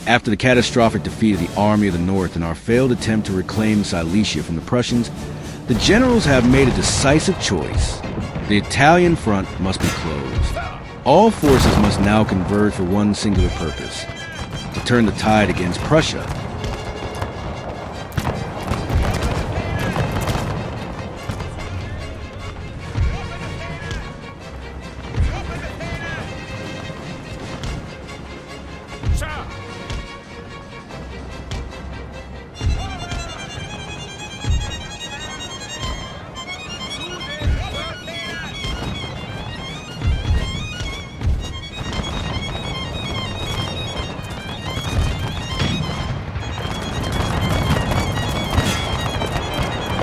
After the catastrophic defeat of the Army of the North and our failed attempt to reclaim Silesia from the Prussians, the generals have made a decisive choice. The Italian front must be closed. All forces must now converge for one singular purpose: to turn the tide against Prussia.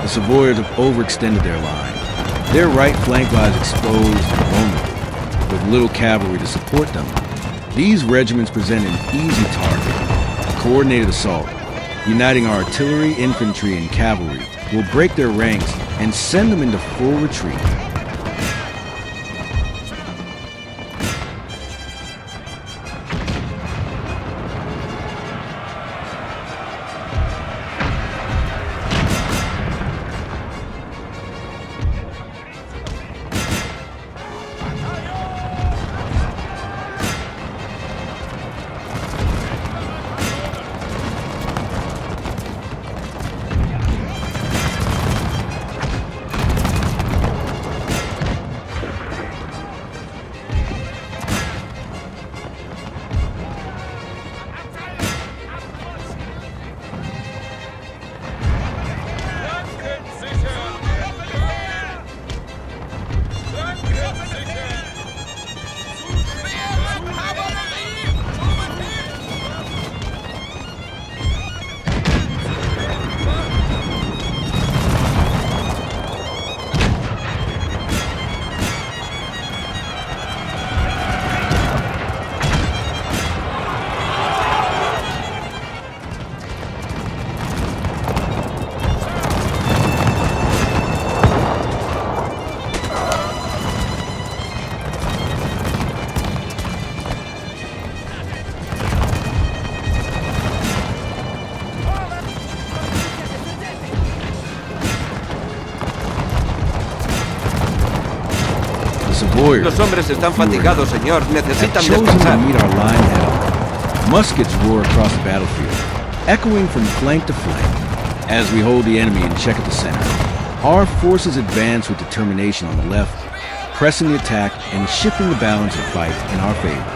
The Savoyards have overextended their line. Their right flank lies exposed and vulnerable, with little cavalry to support them. These regiments present an easy target. A coordinated assault, uniting our artillery, infantry, and cavalry, will break their ranks and send them into full retreat. Los hombres están fatigados, señor. Necesitan chosen descansar. to meet our line head on. Muskets roar across the battlefield, echoing from flank to flank. As we hold the enemy in check at the center, our forces advance with determination on the left, pressing the attack and shifting the balance of fight in our favor.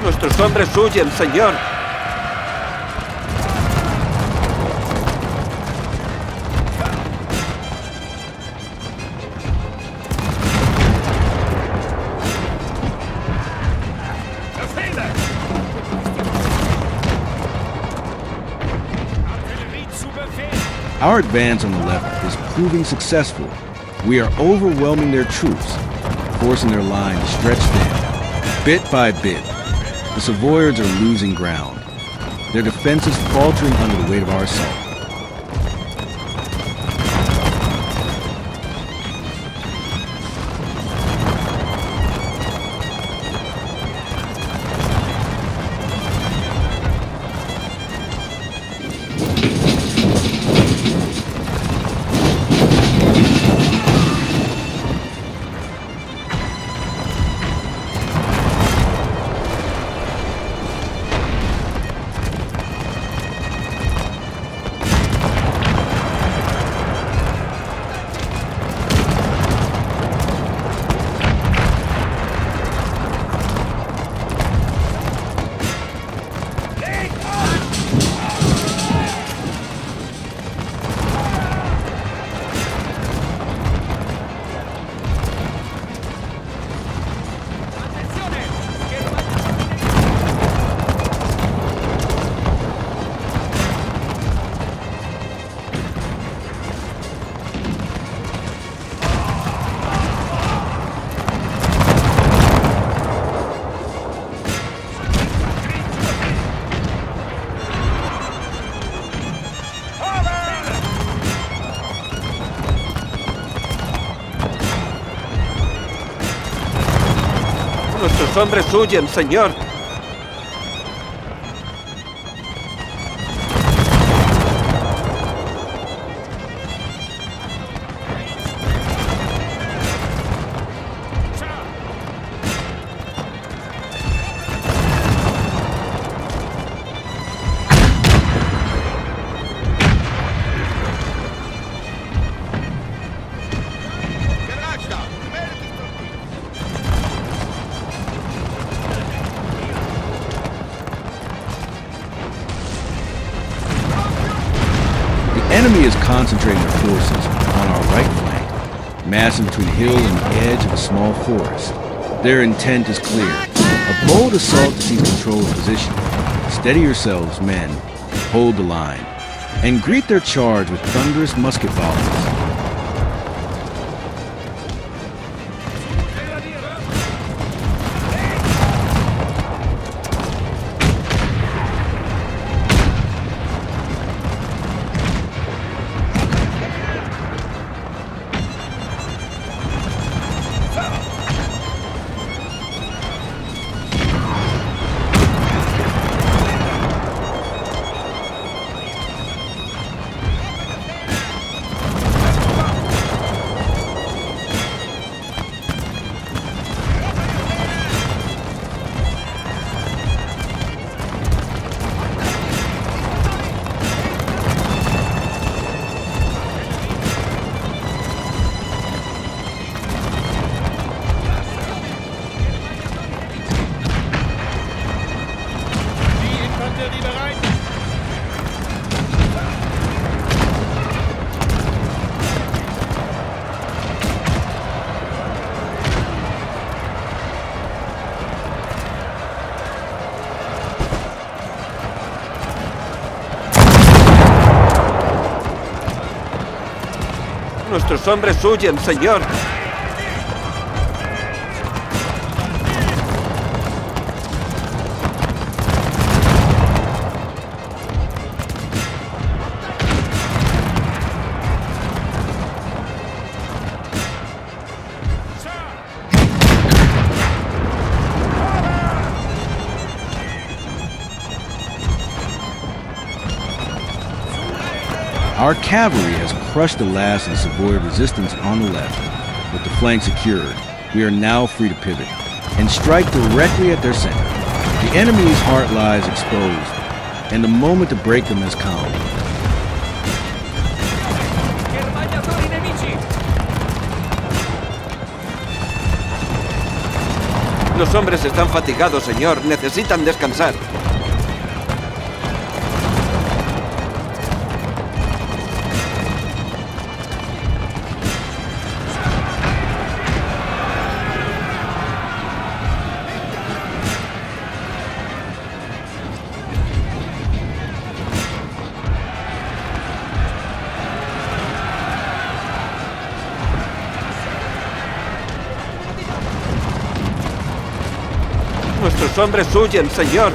Nuestros hombres huyen, señor. Our advance on the left is proving successful. We are overwhelming their troops, forcing their line to stretch thin. Bit by bit, the Savoyards are losing ground. Their defense is faltering under the weight of our assault. Nuestros hombres huyen, señor. The enemy is concentrating their forces on our right flank, massing between the hill and the edge of a small forest. Their intent is clear. A bold assault to seize control of position. Steady yourselves, men. Hold the line. And greet their charge with thunderous musket volleys. Nuestros hombres huyen, señor. Our cavalry has crushed the last of the Savoy resistance on the left. With the flank secured, we are now free to pivot and strike directly at their center. The enemy's heart lies exposed, and the moment to break them has come. Los hombres están fatigados, señor. Necesitan descansar. Nuestros hombres huyen, señor.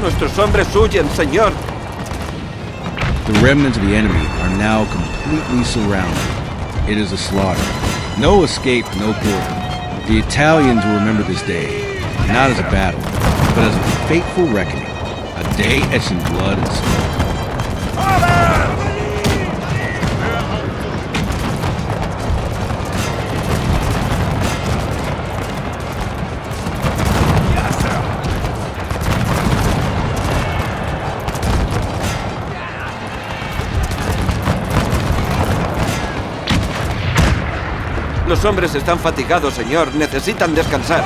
Nuestros hombres huyen, señor. The remnants of the enemy are now completely surrounded. It is a slaughter. No escape, no quarter. The Italians will remember this day, not as a battle, but as a fateful reckoning. A day etched in blood and smoke. Los hombres están fatigados, señor. Necesitan descansar.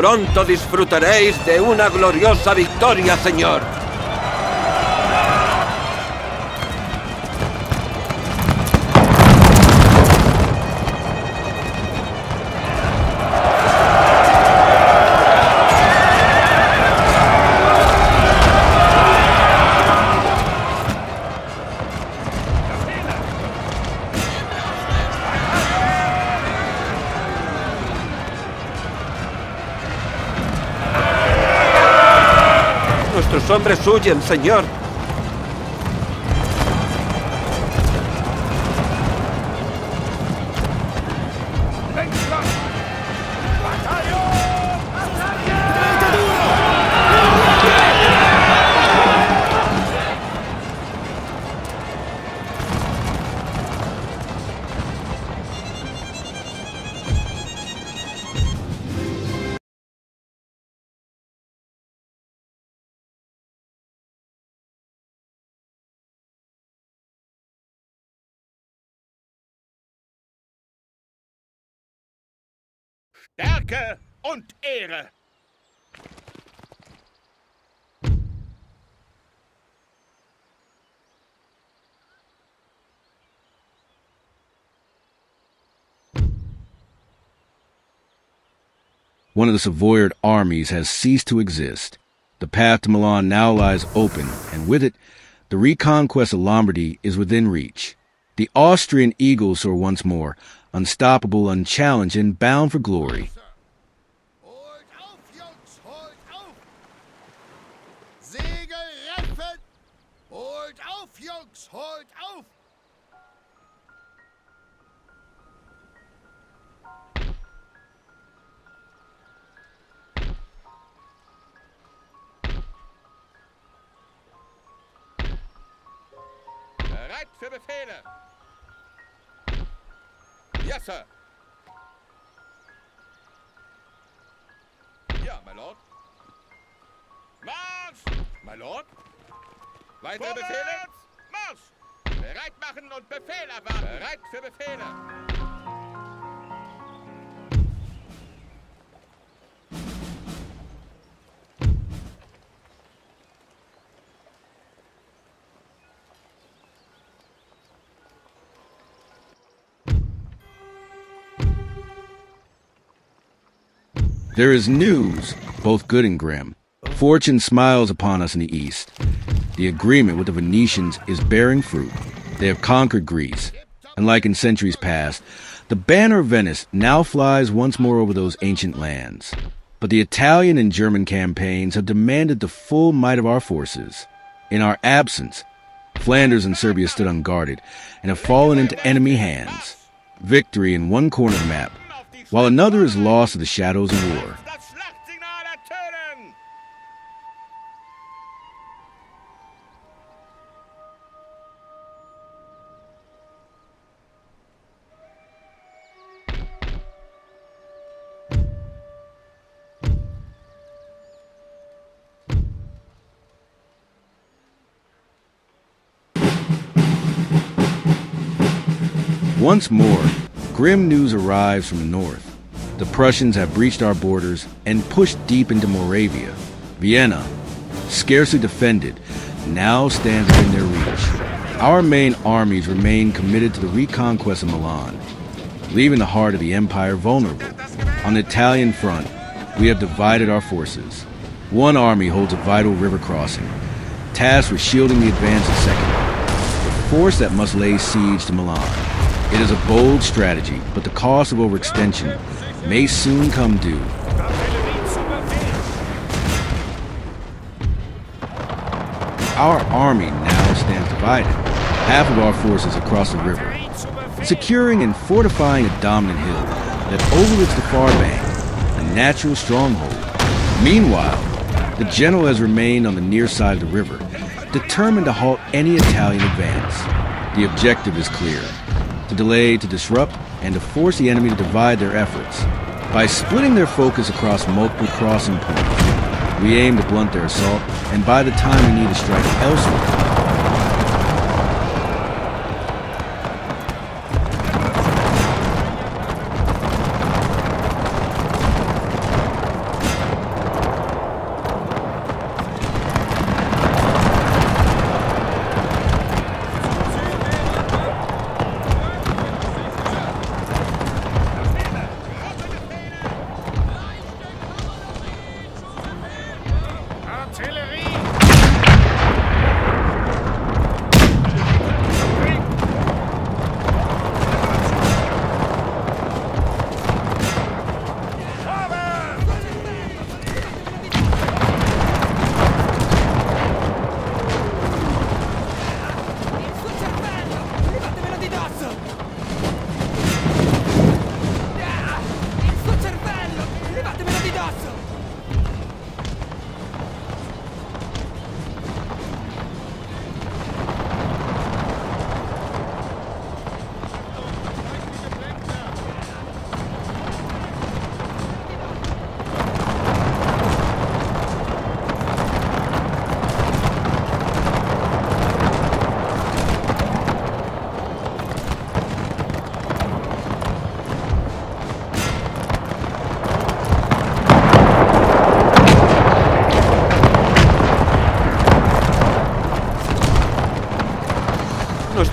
pronto disfrutaréis de una gloriosa victoria, señor. Nuestros hombres huyen, señor. Stärke und Ehre! One of the Savoyard armies has ceased to exist. The path to Milan now lies open, and with it, the reconquest of Lombardy is within reach. The Austrian eagles soar once more, unstoppable, unchallenged, and bound for glory. Holt auf, Jungs, holt auf! Segel reffen! Holt auf, Jungs, holt auf! Bereit für Befehle! Yes, sir! Ja, my lord. Marsch! My lord? Weitere Befehle? Marsch! Bereit machen und Befehl erwarten! Bereit für Befehle! There is news, both good and grim. Fortune smiles upon us in the east. The agreement with the Venetians is bearing fruit. They have conquered Greece, and like in centuries past, the banner of Venice now flies once more over those ancient lands. But the Italian and German campaigns have demanded the full might of our forces. In our absence, Flanders and Serbia stood unguarded and have fallen into enemy hands. Victory in one corner of the map, while another is lost to the shadows of war. Das Schlachtsignal ertönen! Once more, grim news arrives from the north. The Prussians have breached our borders and pushed deep into Moravia. Vienna, scarcely defended, now stands within their reach. Our main armies remain committed to the reconquest of Milan, leaving the heart of the empire vulnerable. On the Italian front, we have divided our forces. One army holds a vital river crossing, tasked with shielding the advance of second, the force that must lay siege to Milan. It is a bold strategy, but the cost of overextension may soon come due. Our army now stands divided, half of our forces across the river, securing and fortifying a dominant hill that overlooks the far bank, a natural stronghold. Meanwhile, the general has remained on the near side of the river, determined to halt any Italian advance. The objective is clear: to delay, to disrupt, and to force the enemy to divide their efforts. By splitting their focus across multiple crossing points, we aim to blunt their assault, and by the time we need to strike elsewhere,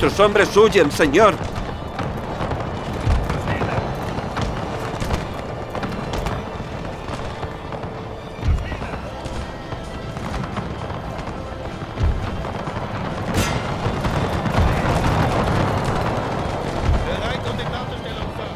Nuestros hombres huyen, señor. Bereit und in Wartestellung, Sir.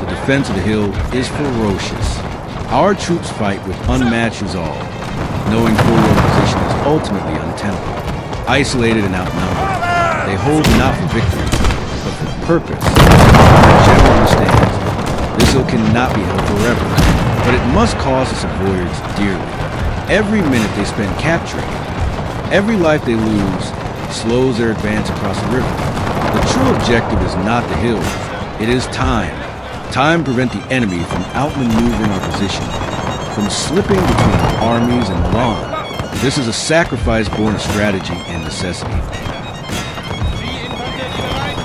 The defense of the hill is ferocious. Our troops fight with unmatched resolve, knowing forward position is ultimately untenable. Isolated and outnumbered, they hold not for victory, but for purpose. The general understands this hill cannot be held forever, but it must cost the Savoyards dearly. Every minute they spend capturing it, every life they lose slows their advance across the river. The true objective is not the hill, it is time. Time to prevent the enemy from outmaneuvering our position, from slipping between our armies and Milan. This is a sacrifice born of strategy and necessity. Die Infanterie bereit.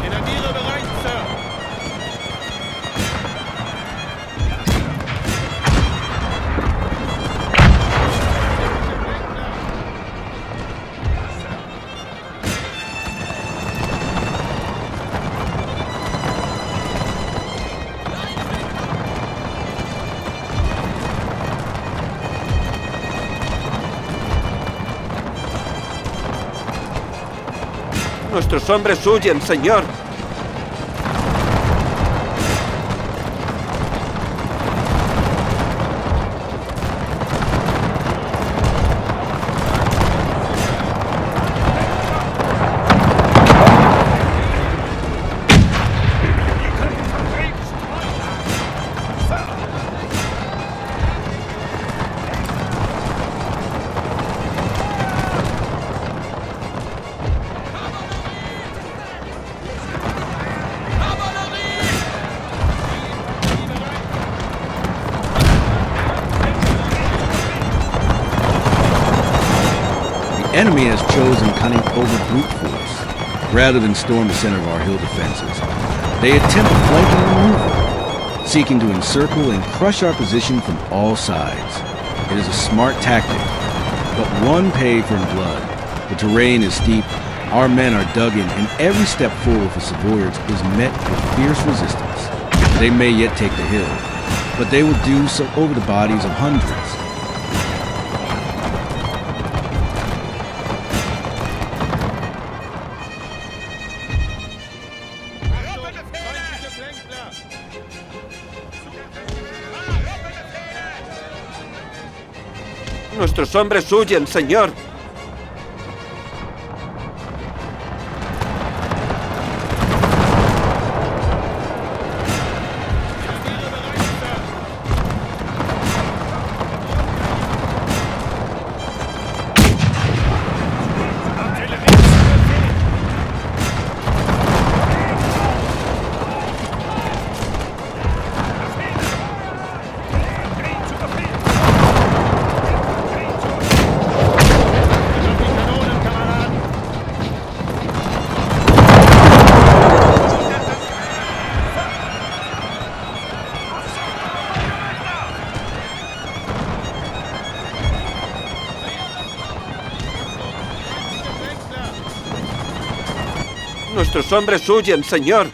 Grenadiere bereit, Sir. Nuestros hombres huyen, señor. The enemy has chosen cunning over brute force, rather than storm the center of our hill defenses. They attempt flanking and maneuvering, seeking to encircle and crush our position from all sides. It is a smart tactic, but one paid for in blood. The terrain is steep, our men are dug in, and every step forward for Savoyards is met with fierce resistance. They may yet take the hill, but they will do so over the bodies of hundreds. Feindliche Flänkler. Nuestros hombres huyen, señor. Nuestros hombres huyen, señor.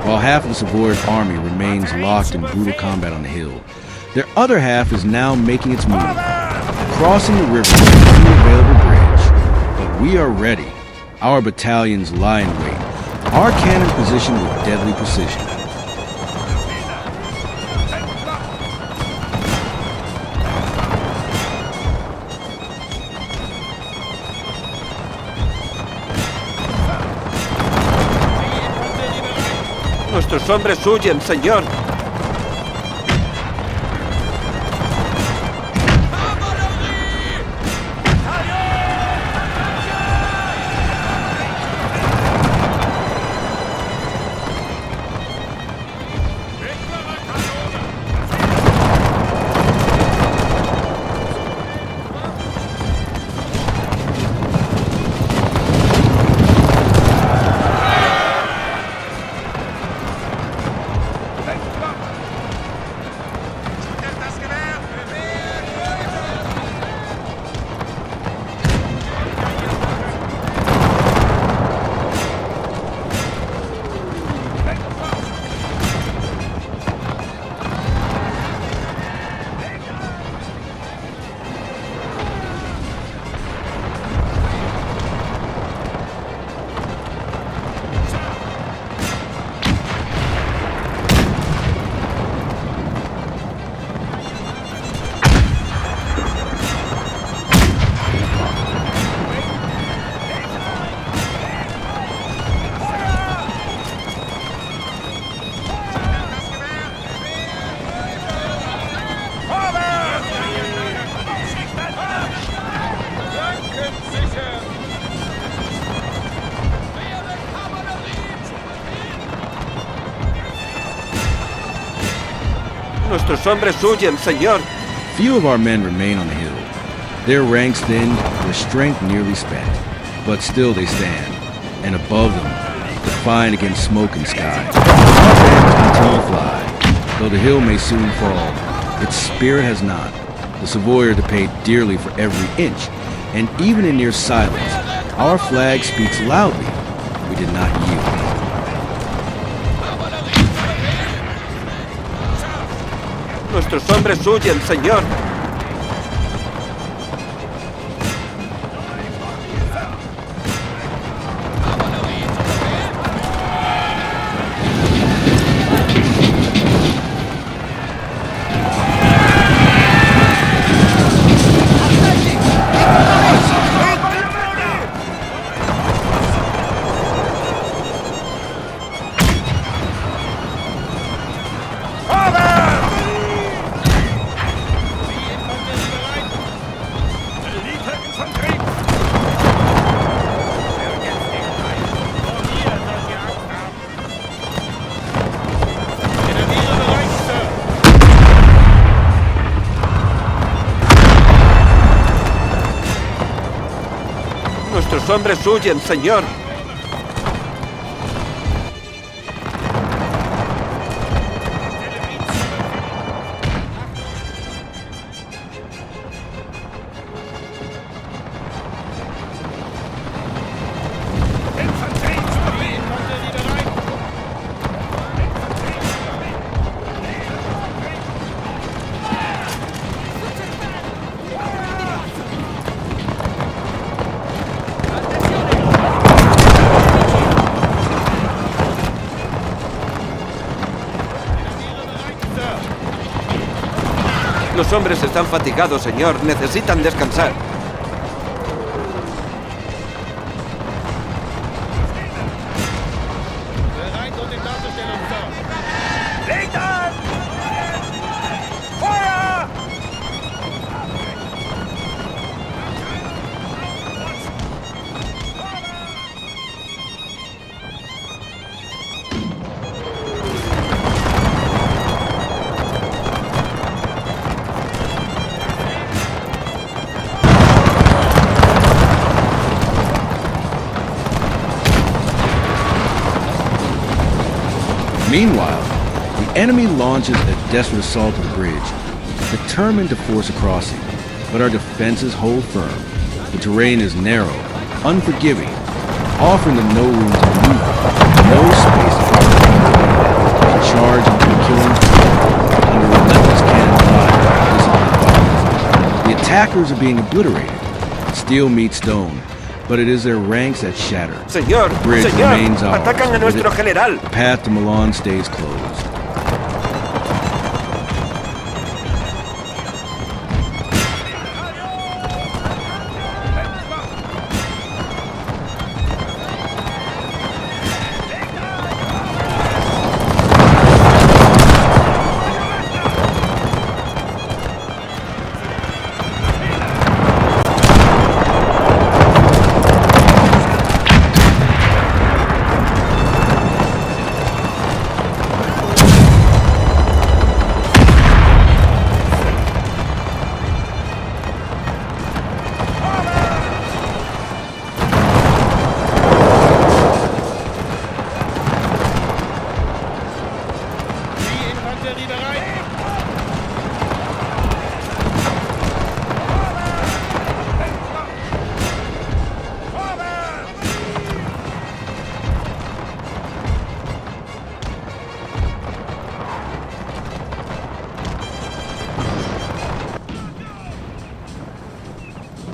While half of the Savoy army remains locked in brutal combat on the hill, their other half is now making its move, crossing the river with the only available bridge. But we are ready. Our battalions lie in wait, our cannon positioned with deadly precision. Nuestros hombres huyen, señor. Nuestros hombres huyen, señor. Few of our men remain on the hill. Their ranks thinned, their strength nearly spent. But still they stand, and above them, defiant against smoke and sky, our banners continue to fly. Though the hill may soon fall, its spirit has not. The Savoy are to pay dearly for every inch, and even in near silence, our flag speaks loudly. We did not yield. Nuestros hombres huyen, señor. Nuestros hombres huyen, señor. Los hombres están fatigados, señor. Necesitan descansar. Meanwhile, the enemy launches a desperate assault on the bridge, determined to force a crossing. But our defenses hold firm. The terrain is narrow, unforgiving, offering them no room to maneuver, no space to cover. They charge into the killing field under relentless cannon fire and disciplined fire. The attackers are being obliterated. Steel meets stone, but it is their ranks that shatter. Señor, The bridge señor, remains ours. atacan a nuestro general. The path to Milan stays closed.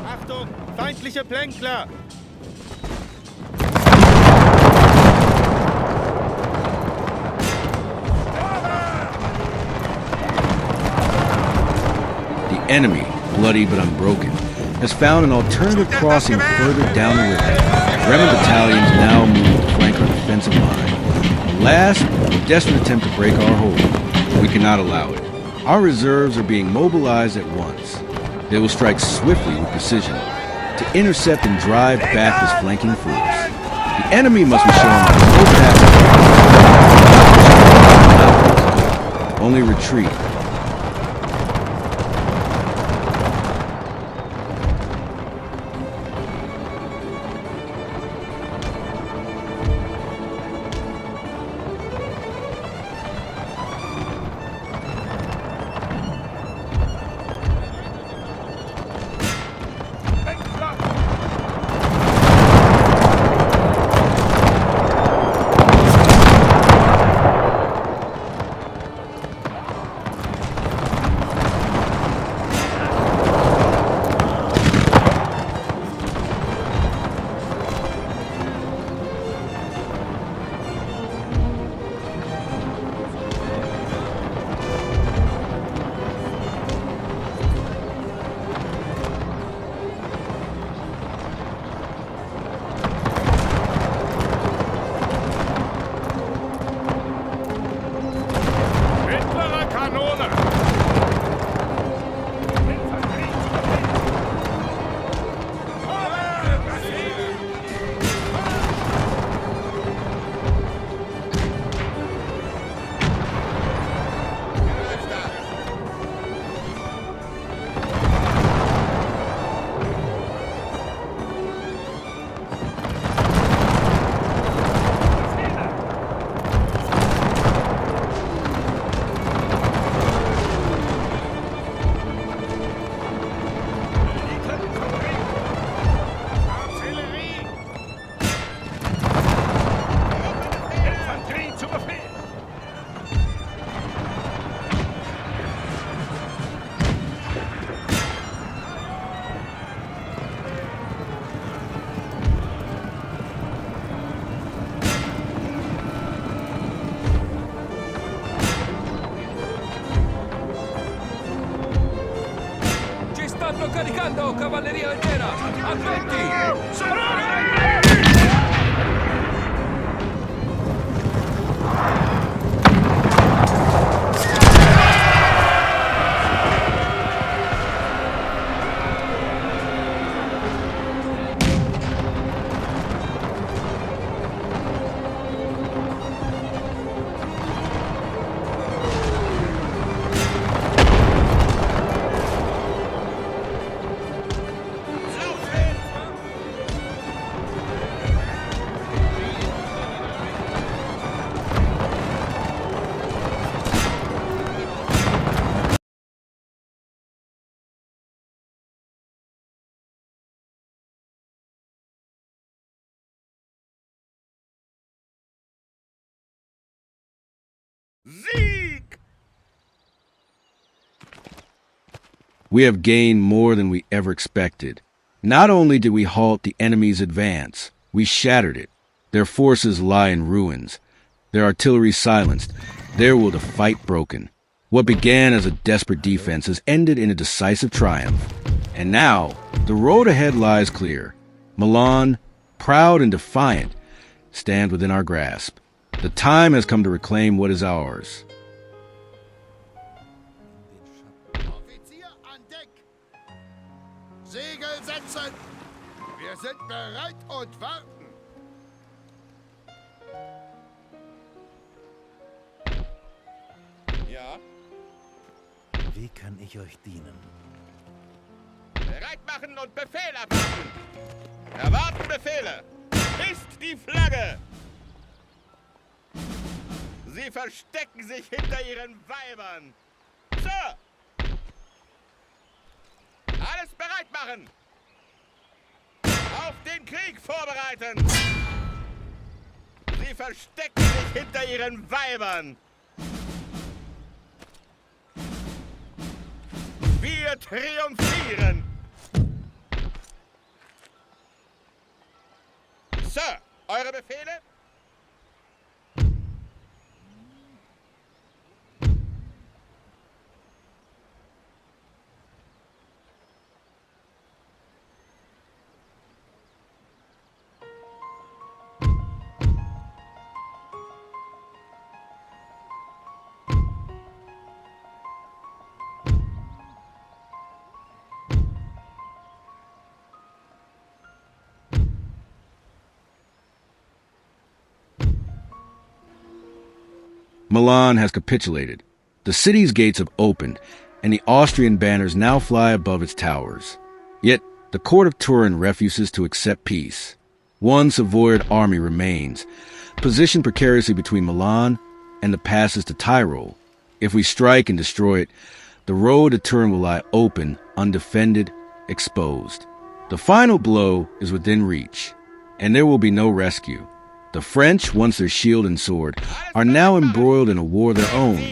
Achtung, feindliche Plänkler! The enemy, bloody but unbroken, has found an alternative crossing further down the river. Bremen battalions now move to flank our defensive line. A last, desperate attempt to break our hold. We cannot allow it. Our reserves are being mobilized at once. They will strike swiftly with precision to intercept and drive back this flanking force. The enemy must be shown no path. Only retreat. Stanno caricando cavalleria leggera! Attenti! Sieg! We have gained more than we ever expected. Not only did we halt the enemy's advance, we shattered it. Their forces lie in ruins, their artillery silenced, their will to fight broken. What began as a desperate defense has ended in a decisive triumph. And now, the road ahead lies clear. Milan, proud and defiant, stand within our grasp. The time has come to reclaim what is ours. Offizier an Deck! Segel setzen! Wir sind bereit und warten! Ja? Wie kann ich euch dienen? Bereit machen und Befehl erwarten! Erwarten Befehle! Ist die Flagge! Sie verstecken sich hinter ihren Weibern! Sir! Alles bereit machen! Auf den Krieg vorbereiten! Sie verstecken sich hinter ihren Weibern! Wir triumphieren! Sir, eure Befehle? Milan has capitulated. The city's gates have opened, and the Austrian banners now fly above its towers. Yet, the court of Turin refuses to accept peace. One Savoyard army remains, positioned precariously between Milan and the passes to Tyrol. If we strike and destroy it, the road to Turin will lie open, undefended, exposed. The final blow is within reach, and there will be no rescue. The French, once their shield and sword, are now embroiled in a war of their own.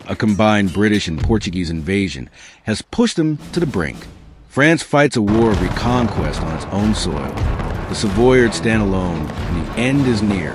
A combined British and Portuguese invasion has pushed them to the brink. France fights a war of reconquest on its own soil. The Savoyards stand alone, and the end is near.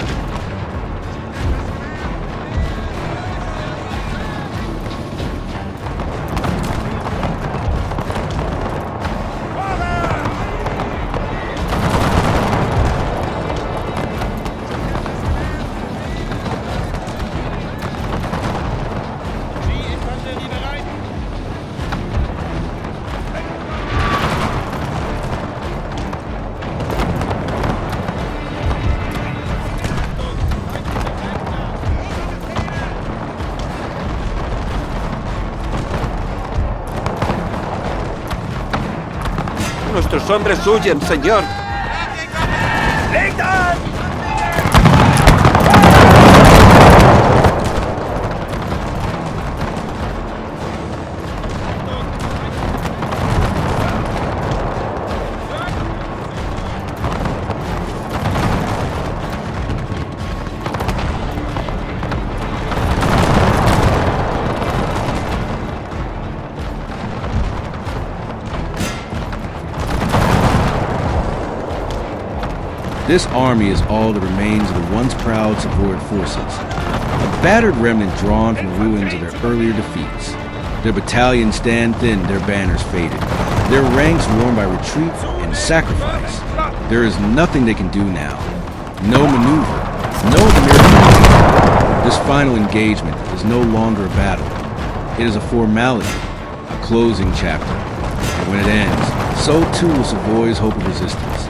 Nuestros hombres huyen, señor. This army is all that remains of the once proud Savoyard forces, a battered remnant drawn from the ruins of their earlier defeats. Their battalions stand thin, their banners faded. Their ranks worn by retreat and sacrifice. There is nothing they can do now. No maneuver, no mere fighting. This final engagement is no longer a battle. It is a formality, a closing chapter. And when it ends, so too will Savoy's hope of resistance.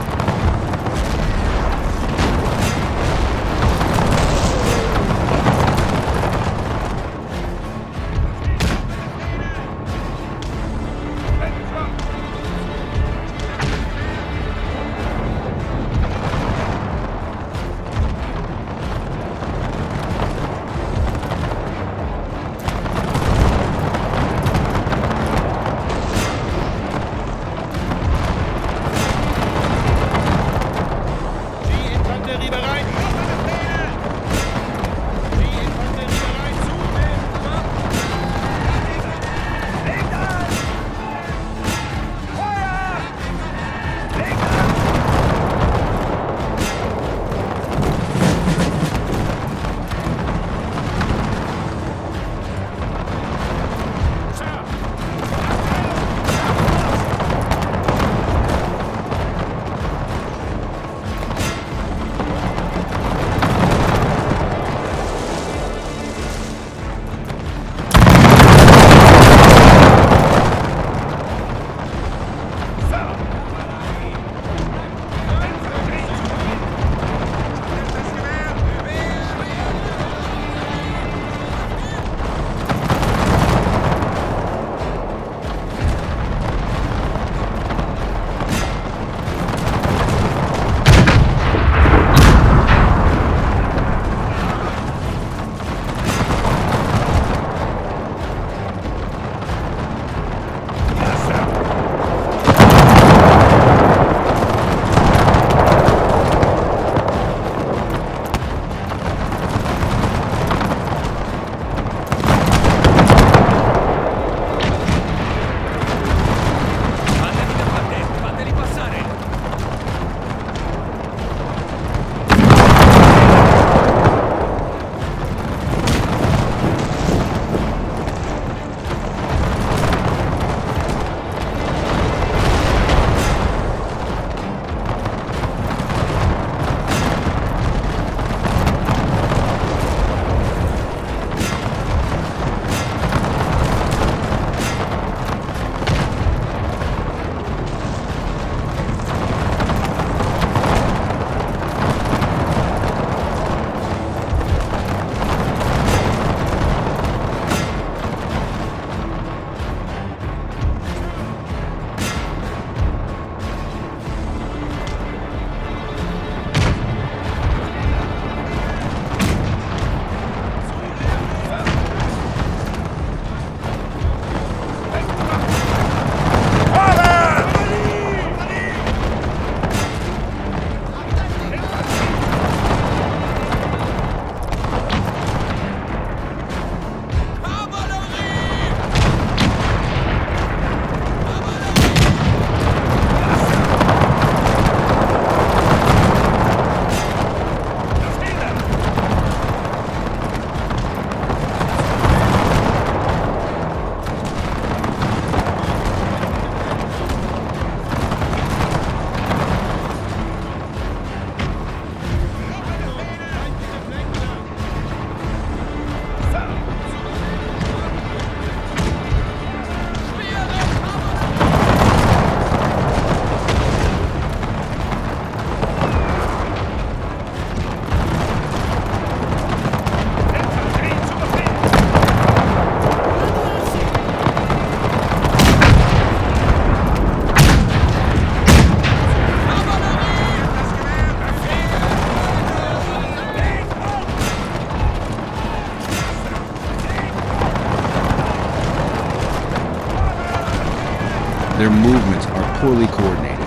Their movements are poorly coordinated.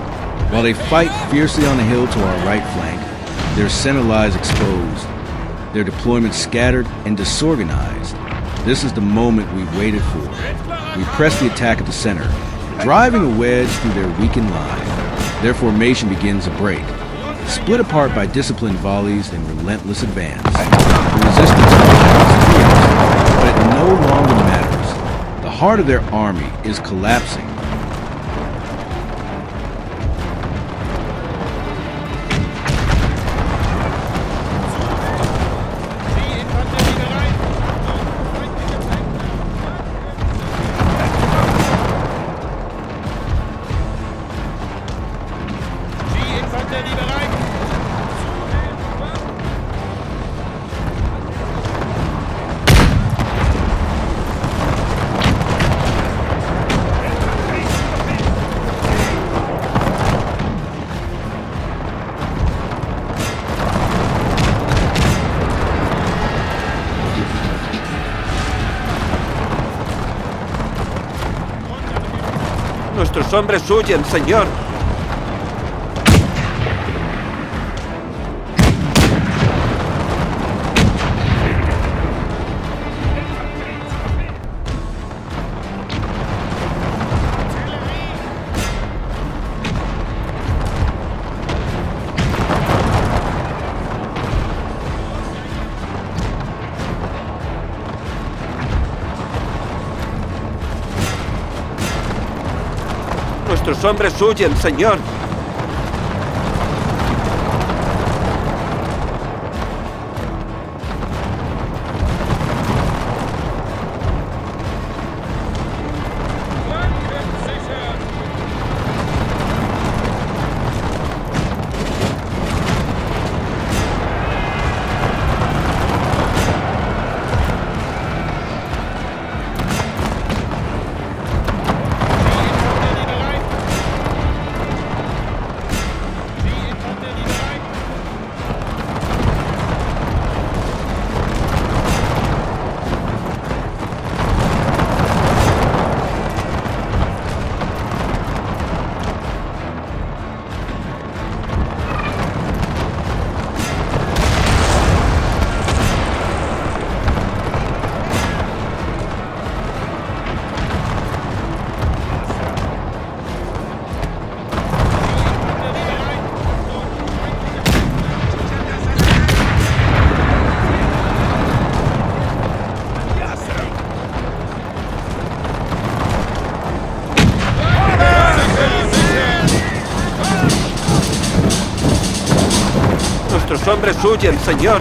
While they fight fiercely on the hill to our right flank, their center lies exposed, their deployment scattered and disorganized. This is the moment we waited for. We press the attack at the center, driving a wedge through their weakened line. Their formation begins to break, split apart by disciplined volleys and relentless advance. The resistance is fierce, but it no longer matters. The heart of their army is collapsing. Nuestros hombres huyen, señor. Nuestros hombres huyen, señor. Nuestros hombres huyen, señor.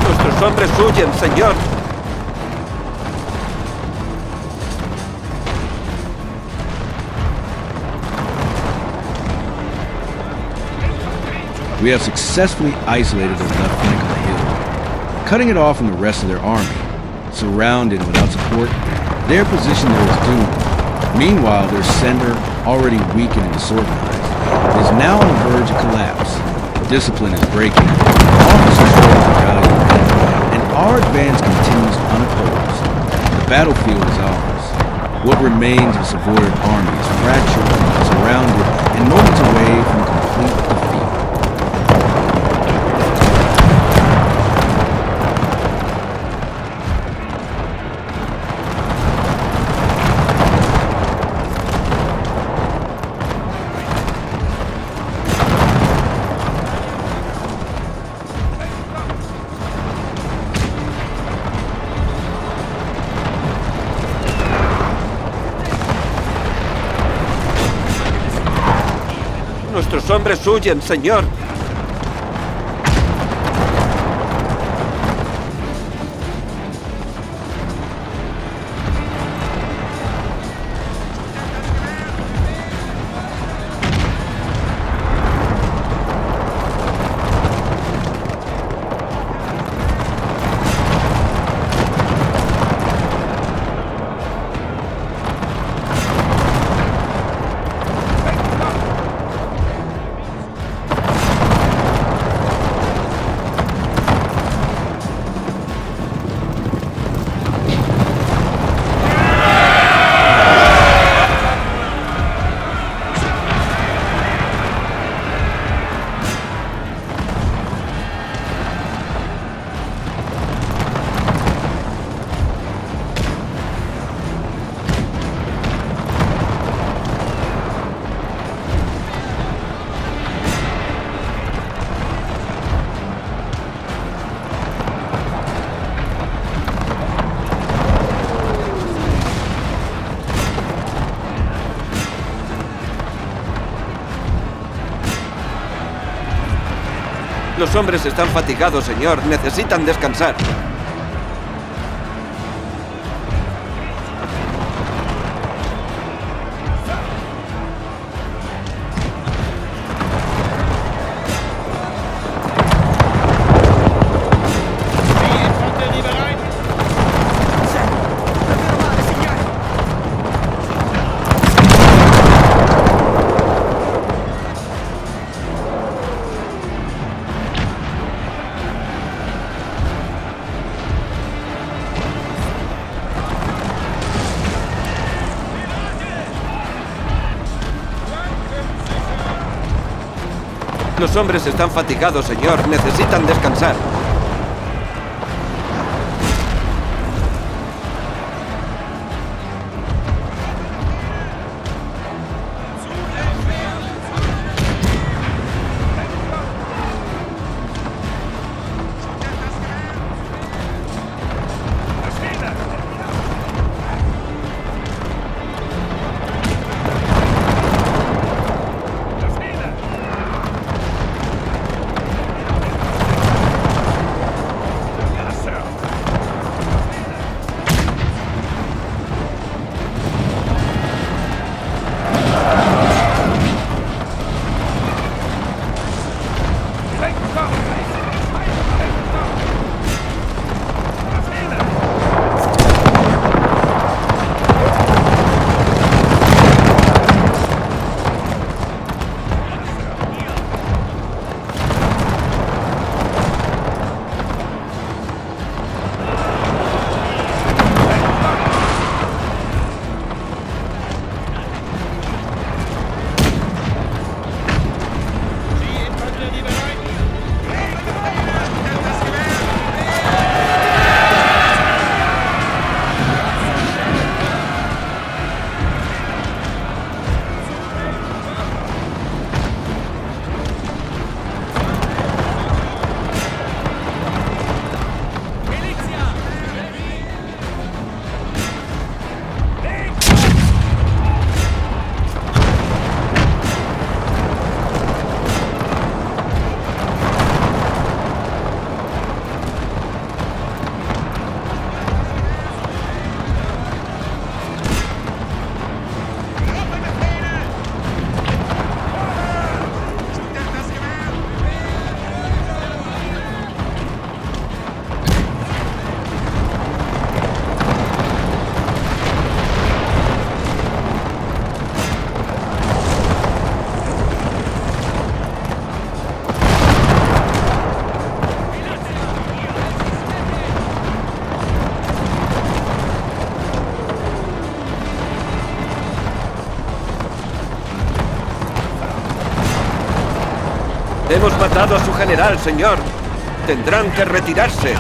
Nuestros hombres huyen, señor. We have successfully isolated the left flank of the hill, cutting it off from the rest of their army. Surrounded and without support, their position there is doomed. Meanwhile, their center, already weakened and disorganized, is now on the verge of collapse. Discipline is breaking, officers fail to rally the men, and our advance continues unopposed. The battlefield is ours. What remains of Savoyard army is fractured, surrounded, and moments away from complete defeat. hombres huyen, señor. Los hombres están fatigados, señor. Necesitan descansar. Los hombres están fatigados, señor. Necesitan descansar. Hemos matado a su general, señor. Tendrán que retirarse.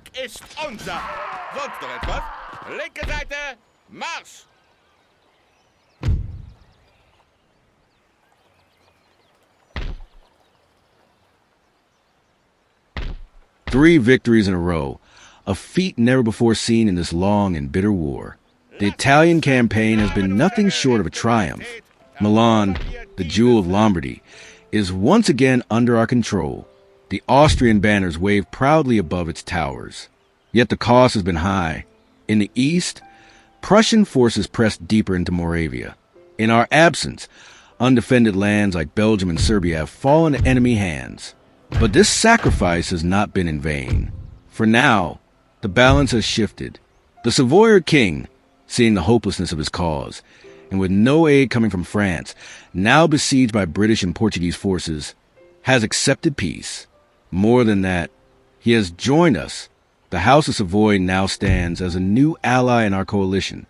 Sieg ist unser. Sonst noch etwas? Linke Seite, Marsch! Three victories in a row, a feat never before seen in this long and bitter war. The Italian campaign has been nothing short of a triumph. Milan, the jewel of Lombardy, is once again under our control. The Austrian banners wave proudly above its towers. Yet the cost has been high. In the east, Prussian forces pressed deeper into Moravia. In our absence, undefended lands like Belgium and Serbia have fallen to enemy hands. But this sacrifice has not been in vain. For now, the balance has shifted. The Savoy king, seeing the hopelessness of his cause, and with no aid coming from France, now besieged by British and Portuguese forces, has accepted peace. More than that, he has joined us. The House of Savoy now stands as a new ally in our coalition.